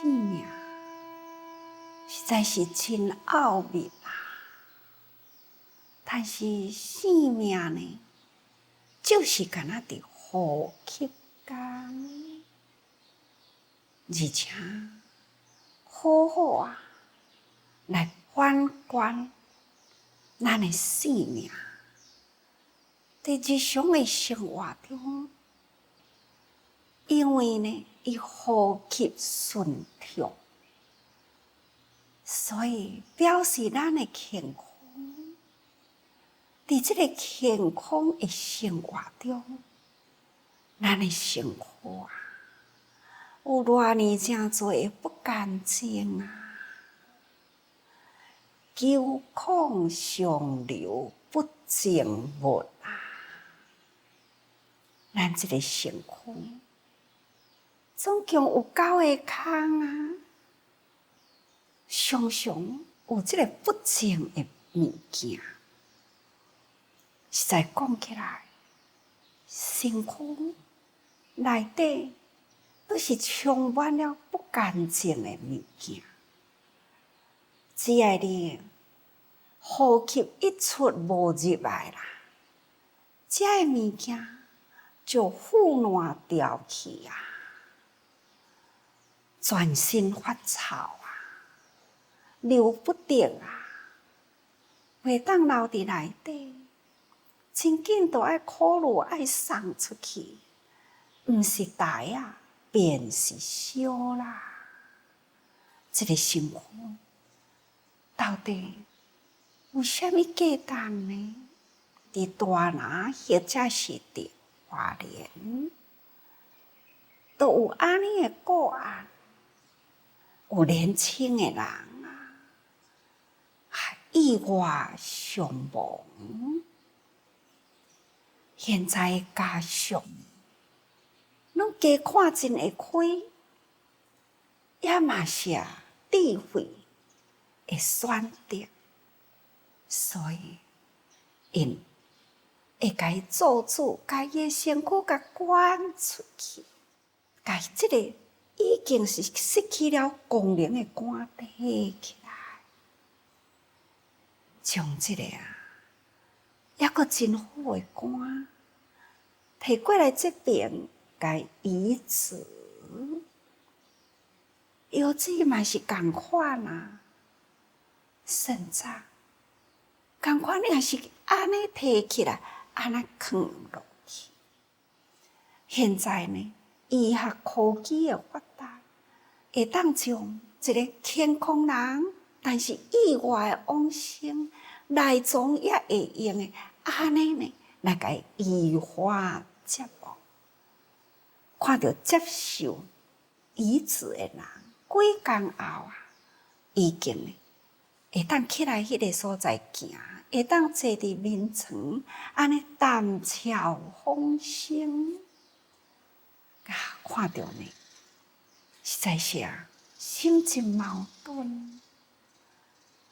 生命实在是真奥秘啊！但是生命呢，就是敢若伫呼吸间，而且好好啊，来反观咱的生命，伫日常的生活中，因为呢，伊呼吸顺畅，所以表示咱的健康。伫这个健康的生活中，咱的生活啊，有偌尼真多的不干净啊！九孔上流不净物啊！咱这个身躯总共有9个孔啊，常常有这个不净的物件。实在讲起来，身躯内底都是充满了不干净的物件。只要你呼吸一出无入来啦，这个物件就胡乱掉去啊，全身发臭啊，流不掉啊，袂当留伫内底。真紧都爱考虑爱送出去，毋是大啊，便是小啦。这个身躯到底有啥物价值呢？伫大拿或者是伫花莲，都有安尼的个案，有年轻的人啊，意外伤亡。现在的家属，拢加看真会开，也嘛是智慧的选择，所以因会甲伊做主，甲伊的身躯甲赶出去，甲伊即个已经是失去了功能的肝提起来，将即个抑阁真好的肝摕过来这边，甲移植。药剂嘛是共款啊，肾脏共款，你也是安尼摕起来，安尼放落去。现在呢，医学科技的发达，会当将一个健康人，但是意外的往生，内脏也会用的，安尼呢来甲伊移花接木。看到接受移植的人，几工后啊，已经呢会当起来迄个所在行，会当坐伫眠床，安尼谈笑风生。看到呢，实在是心真矛盾。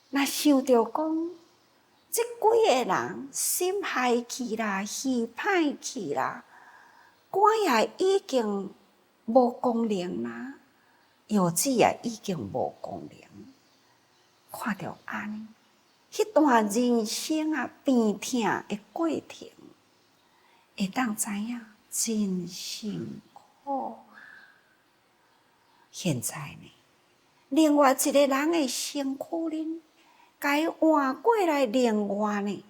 若想着讲，这几个人心害去啦，气歹去啦，肝也已经无功能啦，药剂也已经无功能。看到安尼，迄段人生病痛的过程，会当知影真辛苦。现在呢，另外一个人的身躯呢，甲伊换过来，另外呢，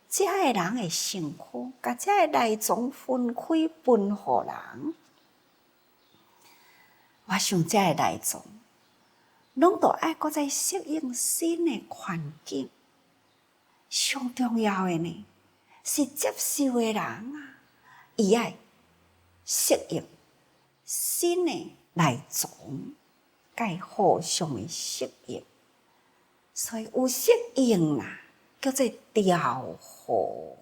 这个人的身躯，甲这个内脏分开分互人。我想这个内脏，拢都爱搁再适应新的环境。上重要的呢，是接受的人啊，伊爱适应新的内脏，该互相的适应。所以有适应啦，叫做调和。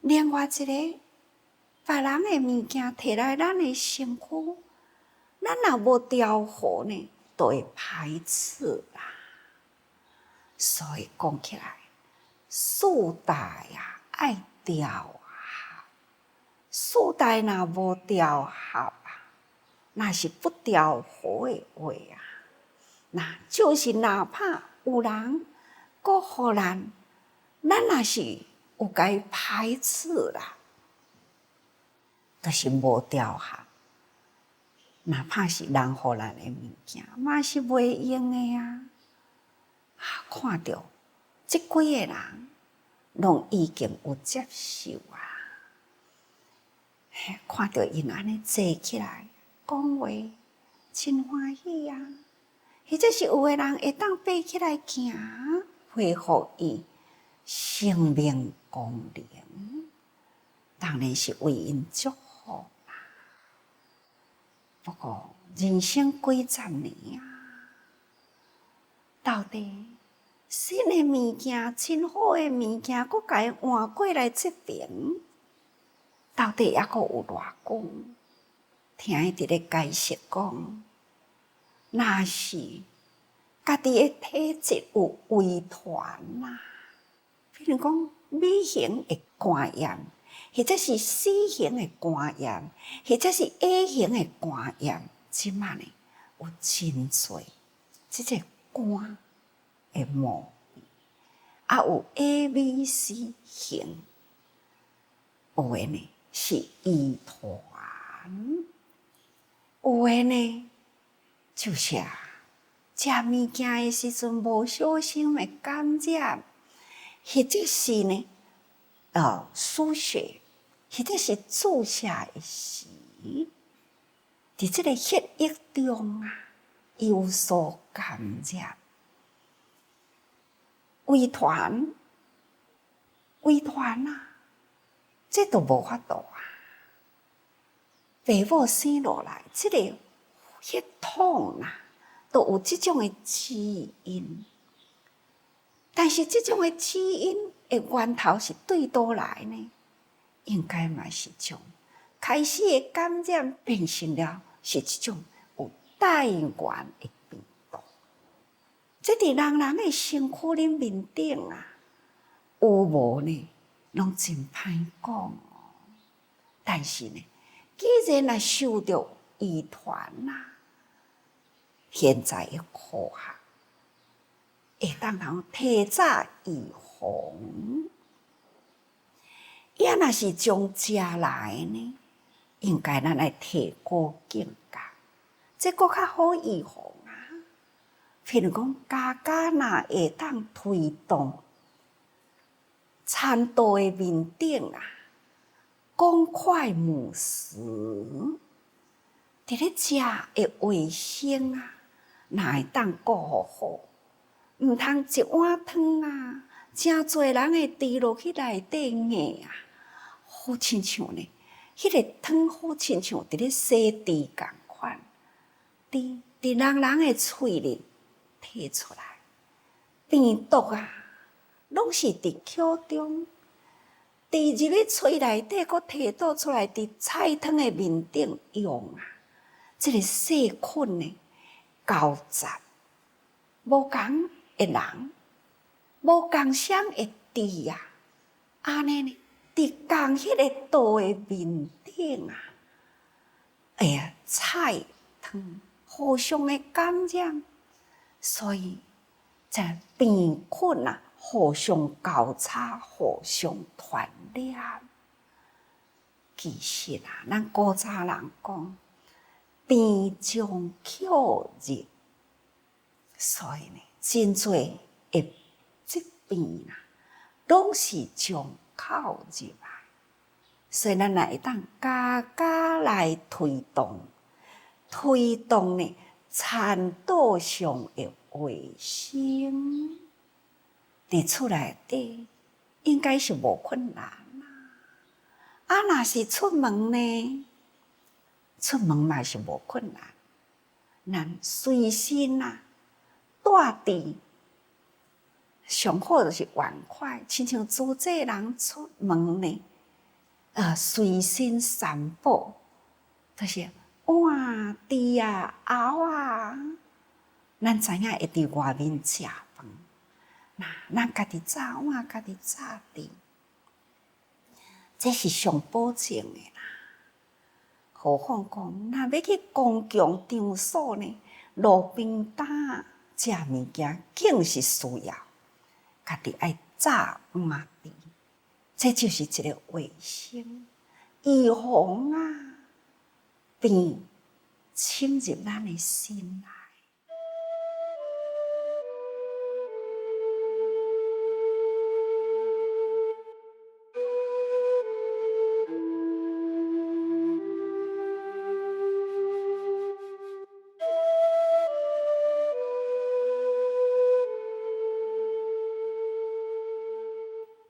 另外一个，别人的物件摕来咱的身躯，咱若无调和呢，就会排斥啦。所以讲起来，四大爱调和，四大若无调和那是不调好的话啊，那就是哪怕有人搁互咱若是有该排斥啦，就是无调合。哪怕是人互咱的物件，嘛是袂用的啊！看到即几个人，拢已经有接受啊！看到因安尼坐起来讲话，真欢喜啊！或者是有个人会当爬起来行，恢复伊生命功能，当然是为因祝福。不过人生几十年啊，到底新的物件、真好的物件，佫甲伊换过来这边，到底还佫有偌久？听伊伫咧解释讲，若是家己的体质有遗传啦，比如讲B型的肝炎。或者是 C 型的肝炎，或者是 A 型的肝炎，即满呢有真多即个肝的毛病，啊有 A、B、C 型，有的呢是遗传，有的呢就是食物件的时阵无小心的感染，或者是呢输血。或者是注射的时，伫即个血液中啊有所感染，遗传啊，这都无法度啊！爸母生落来，即个血统啊，都有即种的基因，但是即种的基因的源头是对倒来呢？应该嘛是种开始的感染变成了是一种有带源的病毒，这伫人的身躯里面顶啊，有无呢？拢真歹讲哦。但是呢，既然若受到遗传啊，现在的科学会当通提早预防。也若是从食来呢，应该咱来提高警觉，这更较好预防啊。譬如讲，家家若会当推动餐桌的面顶啊，公筷母匙，伫咧食的卫生啊，若会当顾好，毋通一碗汤啊，真侪人会滴落去内底硬啊。好亲像呢，迄个汤好亲像伫咧洗猪共款，伫人的喙里摕出来，病毒啊，拢是伫口中，伫入去喙内底，佫摕倒出来，伫菜汤的面顶用啊，即个细菌呢，交杂，无共的人，无共相的猪啊，安尼呢？伫共迄个道的面顶啊，菜汤互相的感染，所以这病菌啊，互相交叉，互相传染。其实啊，咱古早人讲病从口入，所以呢，真侪的疾病啊，拢是从口入来，所以咱也会当家家来推动呢餐桌上的卫生，伫厝内底应该是无困难啊。若是出门呢？出门嘛是无困难，咱随身啊带伫。上好就是碗筷，亲像自济人出门呢，随身三宝，就是碗、箸啊、蚵啊。咱知影会伫外面食饭，那咱家己炸碗，家己炸箸，这是上保证的啦。何况讲，若要去公共场所呢，路边摊食物件，竟是需要家己爱早晚备，这就是一个卫生预防啊，病侵入咱的心内。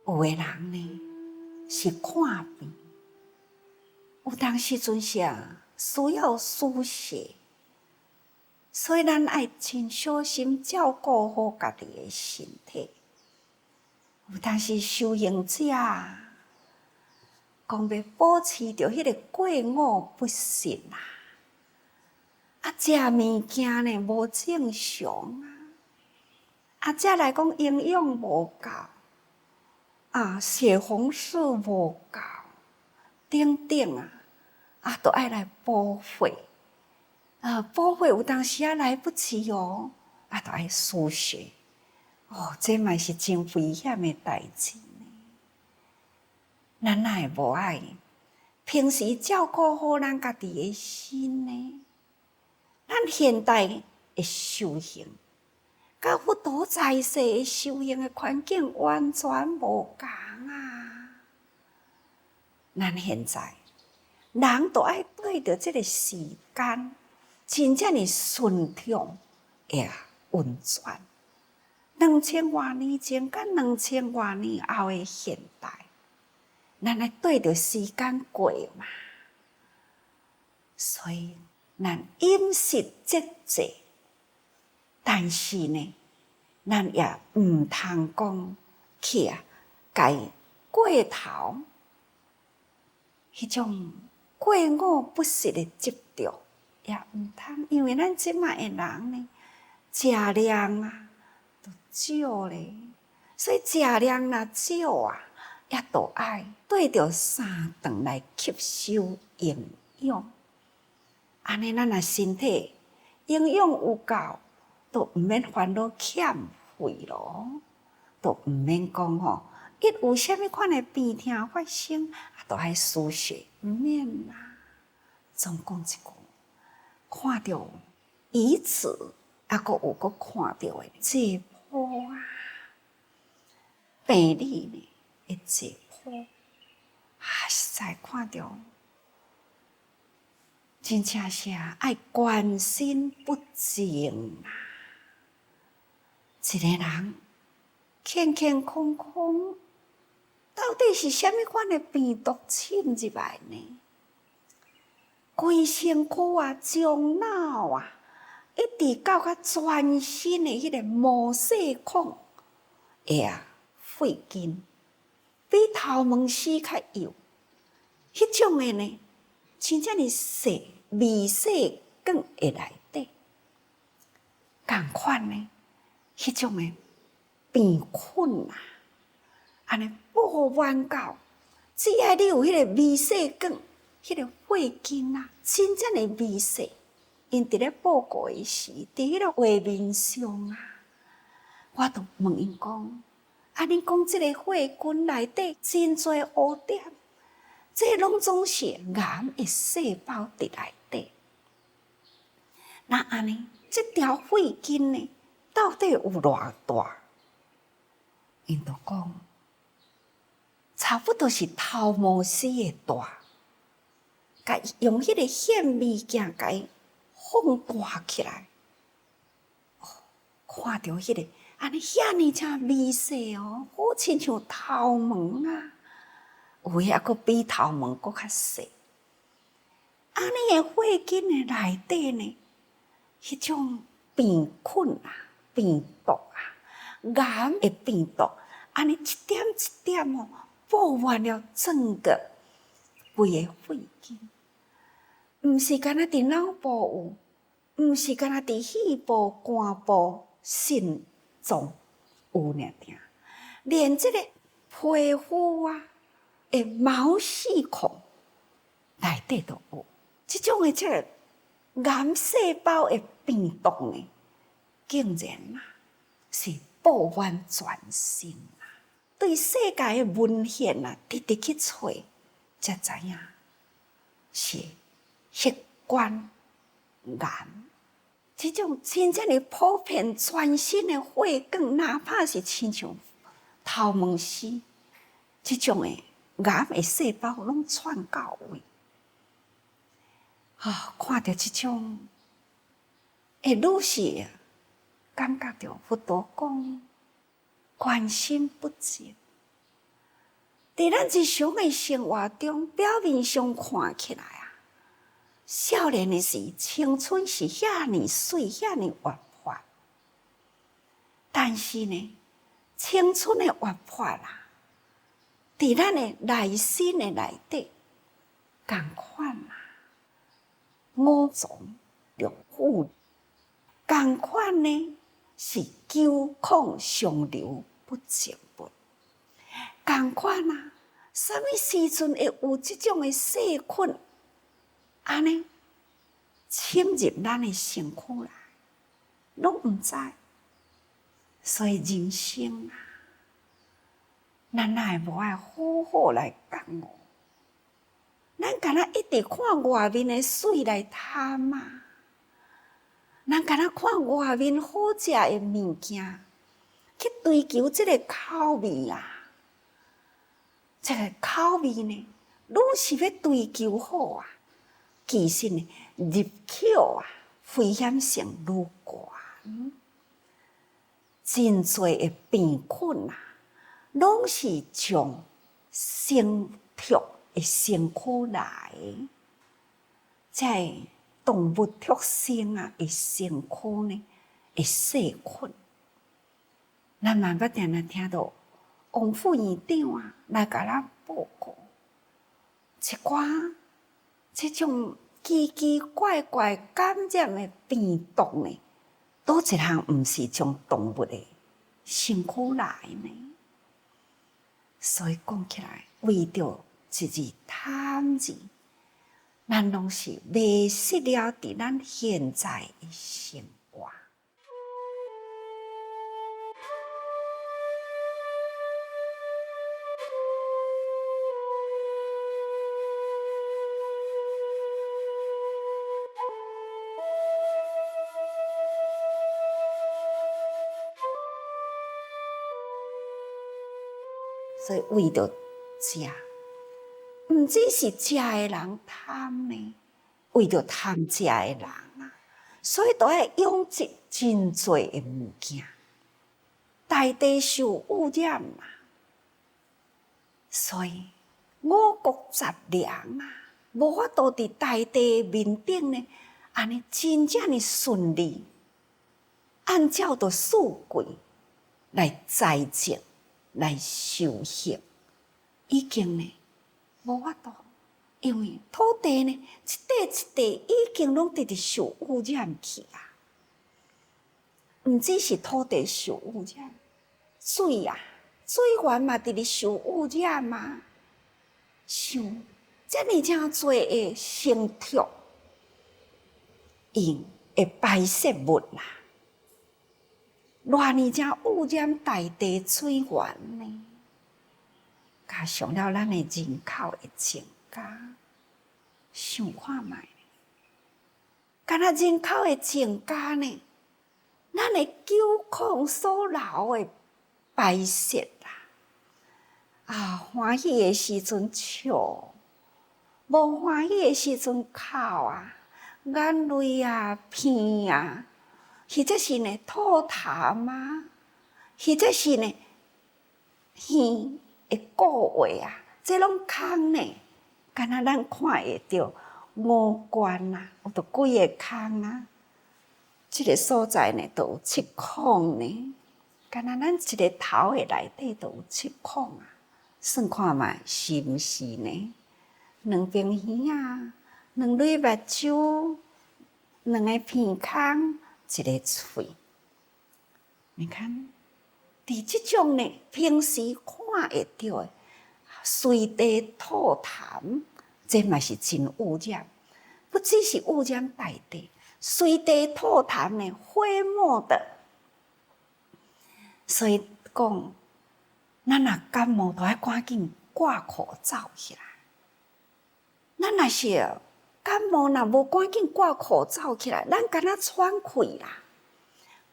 有的人呢是看病，有当时阵是需要输血，所以咱爱真小心照顾好家己的身体。有当时修行者讲要保持着迄个过午不食食物件呢无正常再来讲营养无够。血红素无够，等等都爱来补血。补血有当时来不及都爱输血。这嘛是真危险的代志呢。咱哪会无爱？平时照顾好咱家己的心呢？咱现代的修行。甲佛陀在世的修行的环境完全无同咱现在人都爱对着这个时间，真正的顺畅运转。2000多年前甲2000多年后的现代，咱爱对着时间过嘛，所以咱饮食节制。但是呢，咱也毋通讲去改过头，迄种过午不食的执着也毋通，因为咱即卖的人呢，食量都少咧，所以食量若少也都爱对着3顿来吸收营养。安尼咱身体营养有够。都毋免烦恼欠费咯，都毋免讲一有啥物款的病痛发生，都爱输血，毋免啦。总讲一句，看到以此，阁有看到的解剖病理呢的解剖，实在看到，真正是爱关心不尽一个人健健康康，到底是啥物款的病毒侵入来呢？规身躯从脑一直到全身的迄个毛细孔肺经，比头毛丝较幼，迄种的呢，真正是细微细管的内底，同款呢。迄种的病菌安尼布满到，只要你有迄个微细管，迄个血经真正的微细，因伫咧报告的时，伫迄个画面上我都问因讲，你讲即个血管内底真侪污点，这拢总是癌的细胞伫内底。那安尼，这条血经呢？到底有偌大？因就讲，差不多是头毛丝的大，甲用迄个显微镜甲伊放大起来，看到迄个安尼遐尼正微细好亲像头毛有诶阁比头毛阁较细。安尼诶血经诶内底呢，迄种病菌病毒癌的病毒，安尼一点一点布满了整个规个血经，毋是干那伫脑部有，毋是干那伫肺部、肝部、肾脏有尔，连这个皮肤的毛细孔内底都有。这种的这个癌细胞的变动呢，竟然是布满全身对世界的文献直直去找，才知影是血管癌。这种真正的普遍全身的血管，哪怕是亲像头毛丝，这种的癌的细胞拢窜到位。看到这种，愈是感觉到佛陀讲关心不尽。在咱日常的生活中，表面上看起来少年的时青春是遐尼水，遐尼活泼，但是呢，青春的活泼在咱的内心的内底，同款五脏六腑，同款呢是九孔相流不成文，同款什么时阵会有这种的细菌？安尼侵入咱的身躯来，拢毋知。所以人生咱哪会无爱好好来感悟？咱敢若一直看外面的水来贪咱敢若看外面好食的物件，去追求这个口味这个口味呢，愈是要追求好其实呢，入口危险性愈高，真侪的病菌拢是从生畜的身躯来，在动物特性的身躯呢的细菌。咱嘛捌定定听到王副院长来甲咱报告，一寡这种奇奇怪怪感染的病毒呢，倒一项毋是从动物的身躯来呢？所以讲起来，为着一字贪字，咱拢是迷失了伫咱现在的生活。所以为着食，毋只是食的人贪呢，为着贪食的人所以都要养殖真侪的物件。大地受污染所以五谷杂粮无法度伫大地面顶呢，安尼真正的顺利，按照着四季来栽种。来修行，已经呢无法度，因为土地呢一块一块已经拢直直受污染去毋只是土地受污染，水水源嘛直直受污染像遮尔正多的生畜，因会排泄物偌尼正污染大地水源呢？加上了咱的人口的增加，想看觅，敢若人口的增加呢，咱的九孔所流的排泄欢喜的时阵笑，无欢喜的时阵哭眼泪鼻或者是呢吐痰或者是呢耳会过话这拢空呢，敢若咱看会到五官有着几个空这个所在呢都有7孔呢，敢若咱一个头的内底都有7孔算看觅是毋是呢？两边耳两蕊目睭，两个鼻孔。一个喙，你看，伫即种呢，平时看会到的随地吐痰，这嘛是真污染。不只是污染大地，随地吐痰的、飞沫的。所以讲，咱若感冒，都要赶紧挂口罩起来。咱若是感冒，若无赶紧挂口罩起来，咱敢若喘气啦、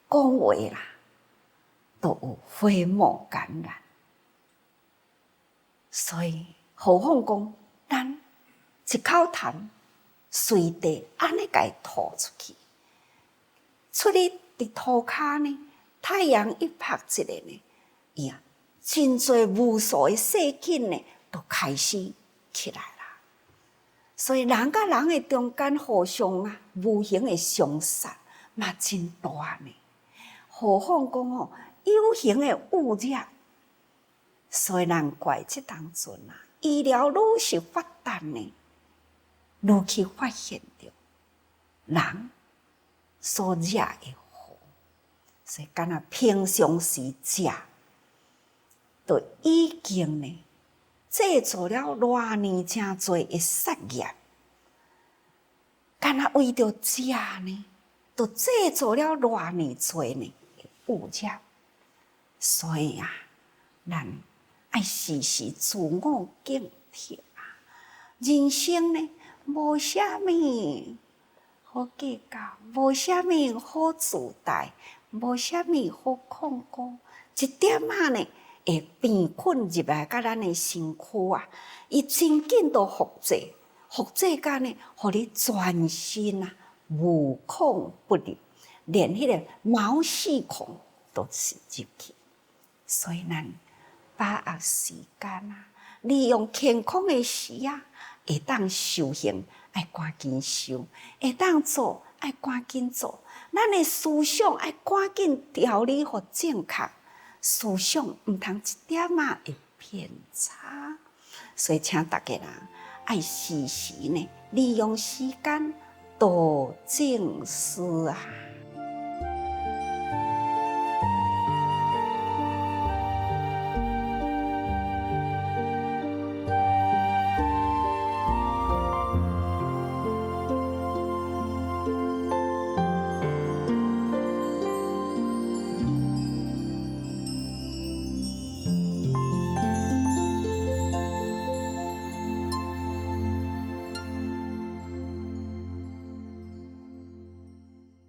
讲话啦，都有飞沫感染。所以，何况讲咱一口痰随地安尼甲伊吐出去，出去伫涂骹呢，太阳一晒一个呢，呀，真侪无数的细菌呢，都开始起来啦。所以人甲人的中间互相无形的相杀嘛真大呢。何况讲有形的污染。所以难怪这当阵医疗愈是发达呢，愈去发现着人所惹的祸。所以敢若平常时食，就已经呢制造了偌年真侪的杀业。敢若为着食呢，就制造了偌年侪呢污染。所以咱爱时时自我警惕人生呢，无啥物好计较，无啥物好自大，无啥物好控告，一点呢会变困入来甲咱的身躯伊真紧就复制，复制甲呢，互你全身无孔不入，连迄个毛细孔都是入去。所以咱把握时间利用健康的时会当修行，爱赶紧修；会当做，爱赶紧做。咱的思想爱赶紧调理互正确，思想毋通一点会偏差。所以，请大家人爱时时呢利用时间多静思